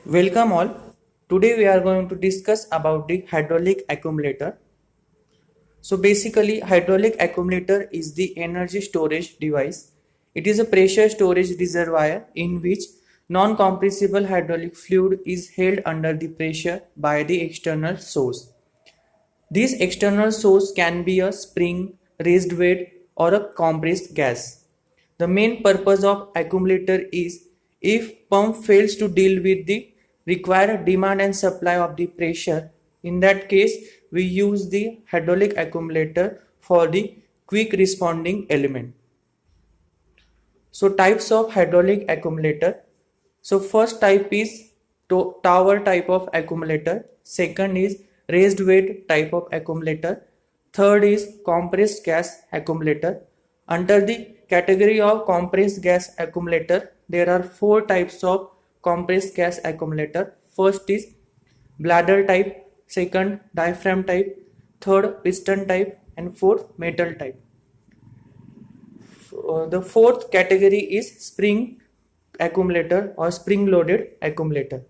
Welcome all. Today we are going to discuss about the hydraulic accumulator. So basically hydraulic accumulator is the energy storage device. It is a pressure storage reservoir in which non-compressible hydraulic fluid is held under the pressure by the external source. This external source can be a spring, raised weight or a compressed gas. The main purpose of accumulator is if pump fails to deal with the required demand and supply of the pressure, in that case we use the hydraulic accumulator for the quick responding element. So types of hydraulic accumulator. So first type is tower type of accumulator. Second is raised weight type of accumulator. Third is compressed gas accumulator. Under the category of compressed gas accumulator, there are four types of compressed gas accumulator. First is bladder type, second diaphragm type, third piston type, and fourth metal type. The fourth category is spring accumulator or spring loaded accumulator.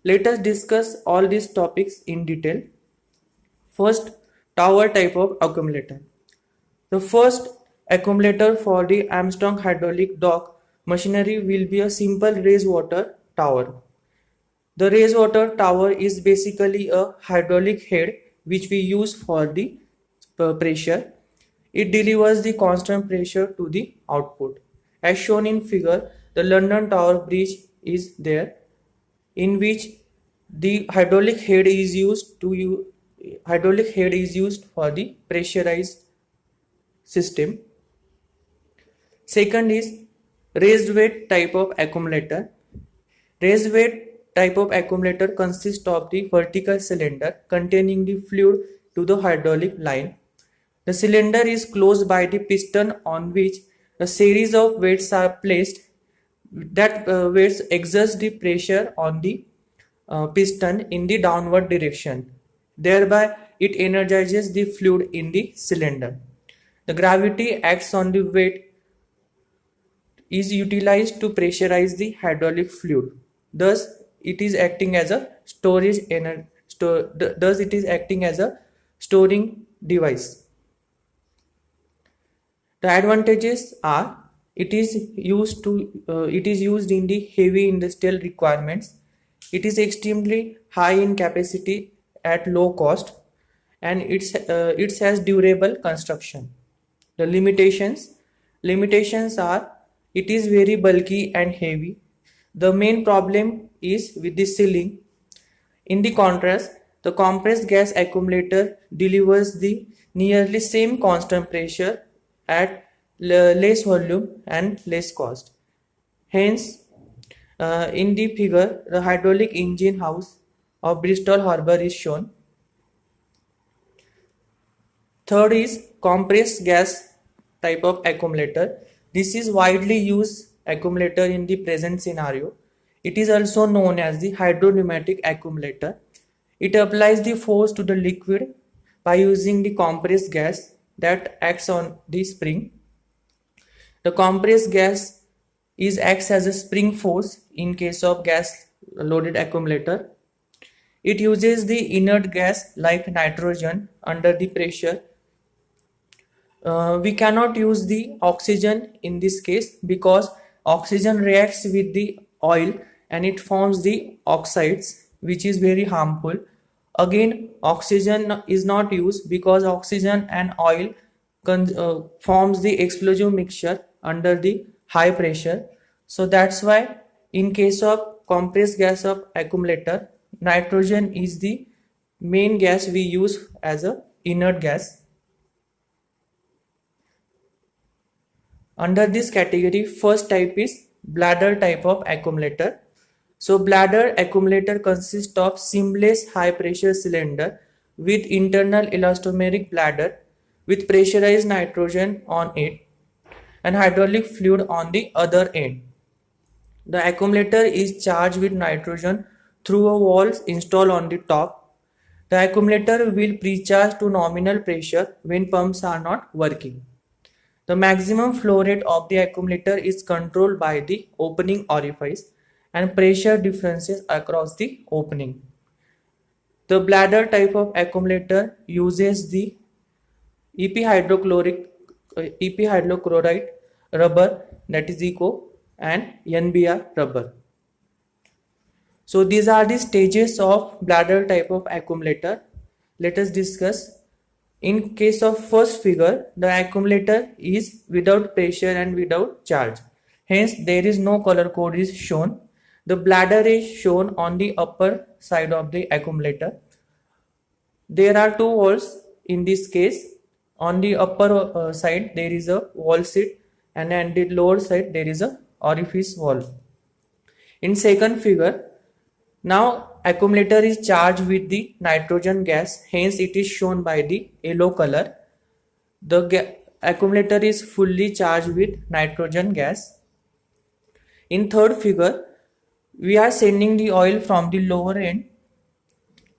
Let us discuss all these topics in detail. First, tower type of accumulator. The first accumulator for the Armstrong hydraulic dock machinery will be a simple raised water tower. The raised water tower is basically a hydraulic head which we use for the pressure. It delivers the constant pressure to the output. As shown in figure, the London Tower Bridge is there, in which the hydraulic head is used for the pressurized system. Second is raised weight type of accumulator. Raised weight type of accumulator consists of the vertical cylinder containing the fluid to the hydraulic line. The cylinder is closed by the piston on which a series of weights are placed. That weights exert the pressure on the piston in the downward direction. Thereby, it energizes the fluid in the cylinder. The gravity acts on the weight is utilized to pressurize the hydraulic fluid. Thus, it is acting as a storing device. The advantages are it is used in the heavy industrial requirements. It is extremely high in capacity at low cost, and it has durable construction. The limitations are it is very bulky and heavy. The main problem is with the sealing. In the contrast, the compressed gas accumulator delivers the nearly same constant pressure at less volume and less cost. Hence, in the figure, the hydraulic engine house of Bristol Harbour is shown. Third is compressed gas type of accumulator. This is widely used accumulator in the present scenario. It is also known as the hydropneumatic accumulator. It applies the force to the liquid by using the compressed gas that acts on the spring. The compressed gas acts as a spring force in case of gas loaded accumulator. It uses the inert gas like nitrogen under the pressure. We cannot use the oxygen in this case because oxygen reacts with the oil and it forms the oxides, which is very harmful. Again, oxygen is not used because oxygen and oil forms the explosive mixture under the high pressure. So that's why in case of compressed gas of accumulator, nitrogen is the main gas we use as a inert gas. Under this category, first type is bladder type of accumulator. So bladder accumulator consists of seamless high pressure cylinder with internal elastomeric bladder with pressurized nitrogen on it and hydraulic fluid on the other end. The accumulator is charged with nitrogen through a valve installed on the top. The accumulator will pre-charge to nominal pressure when pumps are not working. The maximum flow rate of the accumulator is controlled by the opening orifice, and pressure differences across the opening. The bladder type of accumulator uses the epihydrochloride rubber, that is ECO, and NBR rubber. So these are the stages of bladder type of accumulator. Let us discuss. In case of first figure, the accumulator is without pressure and without charge. Hence, there is no color code is shown. The bladder is shown on the upper side of the accumulator. There are two walls in this case. On the upper side, there is a wall seat, and on the lower side, there is a orifice wall. In second figure, now accumulator is charged with the nitrogen gas, hence it is shown by the yellow color. The accumulator is fully charged with nitrogen gas. In third figure, we are sending the oil from the lower end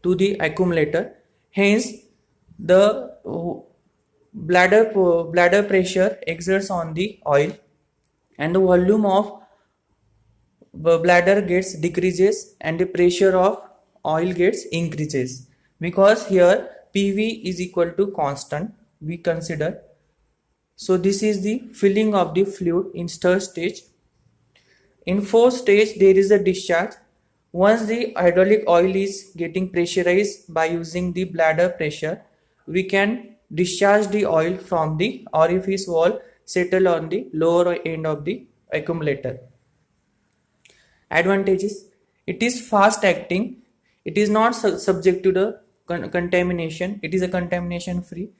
to the accumulator, hence the bladder pressure exerts on the oil and the volume of bladder gets decreases and the pressure of oil gets increases, because here PV is equal to constant we consider. So this is the filling of the fluid in third stage. In fourth stage, there is a discharge. Once the hydraulic oil is getting pressurized by using the bladder pressure, we can discharge the oil from the orifice wall, settle on the lower end of the accumulator. Advantages: it is fast acting, it is not subject to the contamination, it is a contamination free,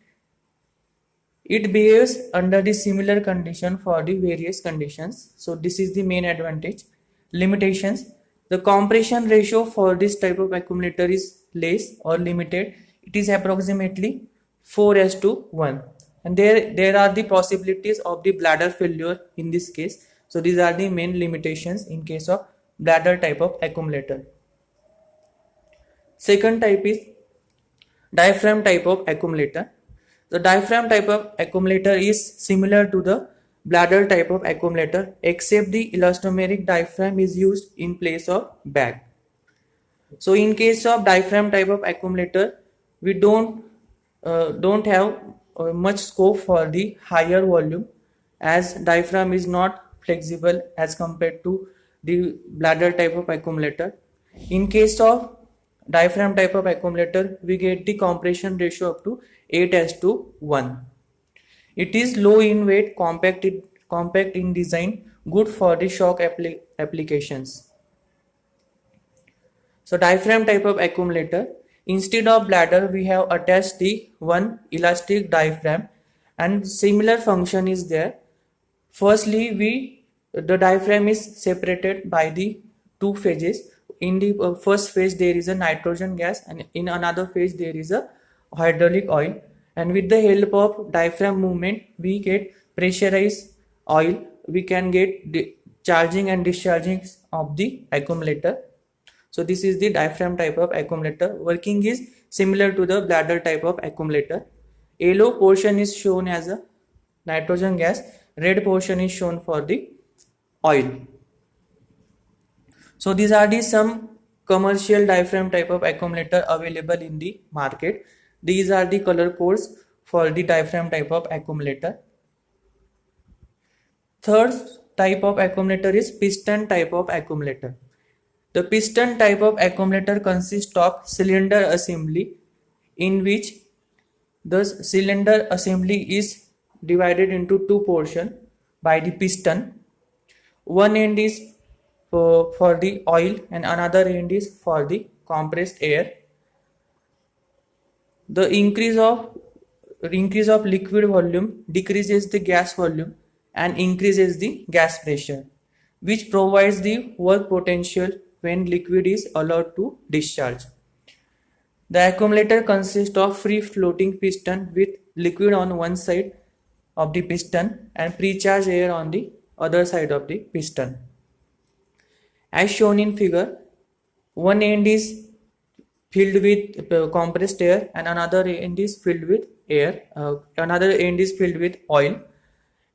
it behaves under the similar condition for the various conditions. So this is the main advantage. Limitations: the compression ratio for this type of accumulator is less or limited. It is approximately 4:1, and there are the possibilities of the bladder failure in this case. So these are the main limitations in case of bladder type of accumulator. Second type is diaphragm type of accumulator. The diaphragm type of accumulator is similar to the bladder type of accumulator, except the elastomeric diaphragm is used in place of bag. So in case of diaphragm type of accumulator, we don't have much scope for the higher volume, as diaphragm is not flexible as compared to the bladder type of accumulator. In case of diaphragm type of accumulator, we get the compression ratio up to 8:1. It is low in weight, compact in design, good for the shock applications. So diaphragm type of accumulator, instead of bladder we have attached the one elastic diaphragm, and similar function is there. Firstly, the diaphragm is separated by the two phases. In the first phase there is a nitrogen gas, and in another phase there is a hydraulic oil, and with the help of diaphragm movement we get pressurized oil. We can get charging and discharging of the accumulator. So this is the diaphragm type of accumulator. Working is similar to the bladder type of accumulator. Yellow portion is shown as a nitrogen gas, red portion is shown for the oil. So these are the some commercial diaphragm type of accumulator available in the market. These are the color codes for the diaphragm type of accumulator. Third type of accumulator is piston type of accumulator. The piston type of accumulator consists of cylinder assembly, in which the cylinder assembly is divided into two portions by the piston. One end is for the oil and another end is for the compressed air. The increase of liquid volume decreases the gas volume and increases the gas pressure, which provides the work potential when liquid is allowed to discharge. The accumulator consists of free floating piston with liquid on one side of the piston and pre-charged air on the other side of the piston. As shown in figure, one end is filled with compressed air and another end is filled with oil,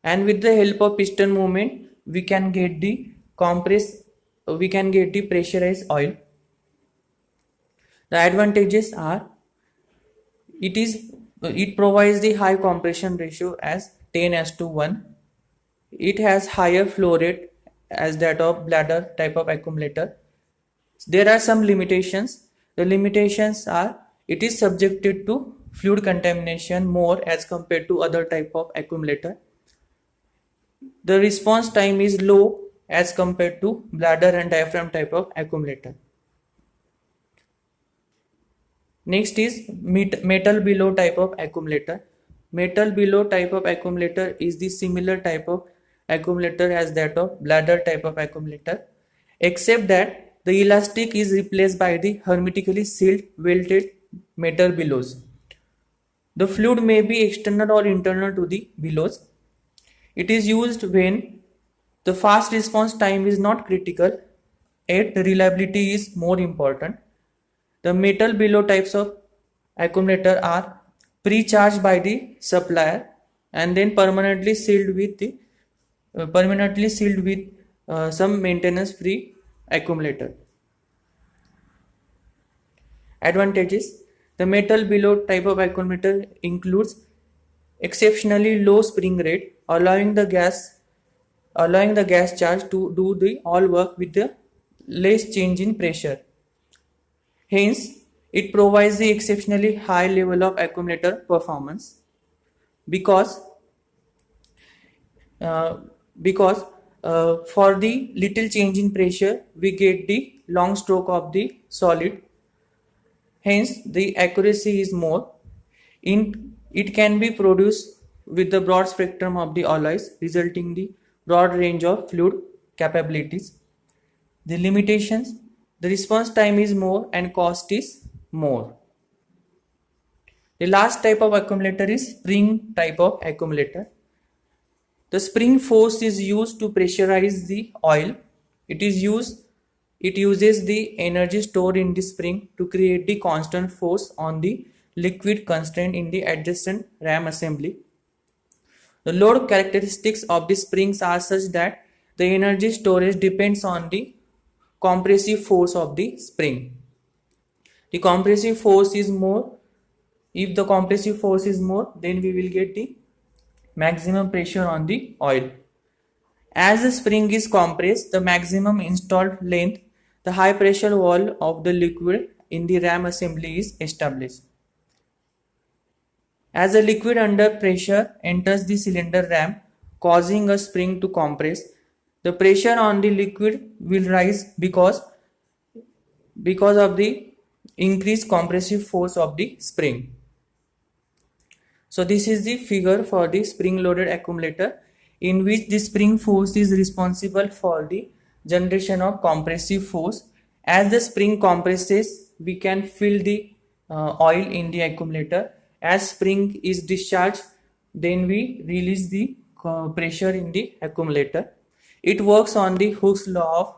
and with the help of piston movement we can get the compressed we can get the pressurized oil. The advantages are it provides the high compression ratio as 10:1. It has higher flow rate as that of bladder type of accumulator. There are some limitations. The limitations are it is subjected to fluid contamination more as compared to other type of accumulator. The response time is low as compared to bladder and diaphragm type of accumulator. Next is metal below type of accumulator. Metal below type of accumulator is the similar type of accumulator as that of bladder type of accumulator, except that the elastic is replaced by the hermetically sealed welded metal bellows. The fluid may be external or internal to the bellows. It is used when the fast response time is not critical, yet the reliability is more important. The metal bellow types of accumulator are pre-charged by the supplier and then permanently sealed with some maintenance-free accumulator. Advantages: the metal bellow type of accumulator includes exceptionally low spring rate, allowing the gas charge to do the all work with the less change in pressure. Hence, it provides the exceptionally high level of accumulator performance because for the little change in pressure we get the long stroke of the solid. Hence, the accuracy is more. It can be produced with the broad spectrum of the alloys, resulting in the broad range of fluid capabilities. The limitations: the response time is more and cost is more. The last type of accumulator is spring type of accumulator. The spring force is used to pressurize the oil. It uses the energy stored in the spring to create the constant force on the liquid constrained in the adjacent ram assembly. The load characteristics of the springs are such that the energy storage depends on the compressive force of the spring. The compressive force is more. If the compressive force is more, then we will get the maximum pressure on the oil. As the spring is compressed, the maximum installed length, the high pressure wall of the liquid in the ram assembly is established. As the liquid under pressure enters the cylinder ram, causing a spring to compress, the pressure on the liquid will rise because of the increased compressive force of the spring. So this is the figure for the spring loaded accumulator, in which the spring force is responsible for the generation of compressive force. As the spring compresses, we can fill the oil in the accumulator. As spring is discharged, then we release the pressure in the accumulator. It works on the Hooke's law of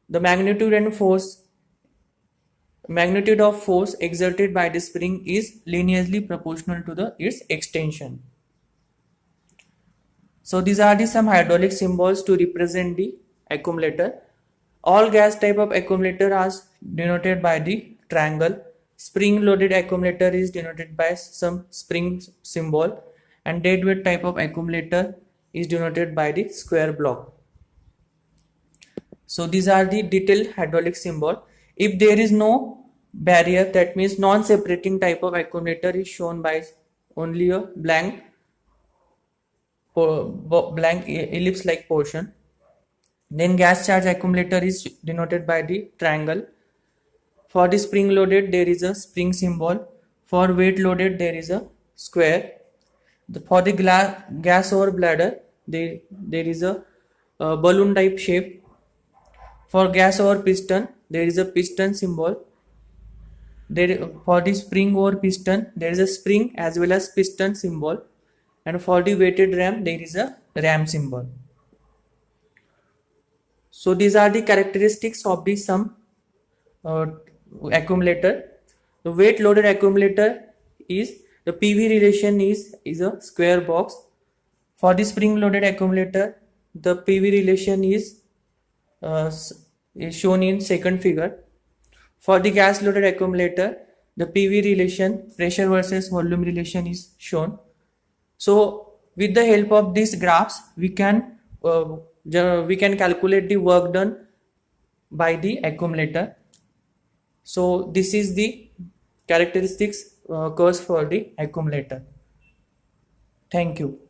the magnitude of force exerted by the spring is linearly proportional to its extension. So these are some hydraulic symbols to represent the accumulator. All gas type of accumulator are denoted by the triangle. Spring loaded accumulator is denoted by some spring symbol, and deadweight type of accumulator is denoted by the square block. So these are the detailed hydraulic symbol. If there is no barrier, that means non-separating type of accumulator is shown by only a blank ellipse like portion. Then gas charge accumulator is denoted by the triangle. For the spring loaded, there is a spring symbol. For weight loaded, there is a square. For the gas over bladder, there is a balloon type shape. For gas over piston, there is a piston symbol. For the spring over piston, there is a spring as well as piston symbol. And for the weighted ram, there is a ram symbol. So these are the characteristics of the some accumulator. The weight loaded accumulator is the PV relation is a square box. For the spring loaded accumulator, the PV relation is is shown in second figure. For the gas loaded accumulator, the PV relation, pressure versus volume relation, is shown. So with the help of these graphs, we can calculate the work done by the accumulator. So this is the characteristics curves for the accumulator. Thank you.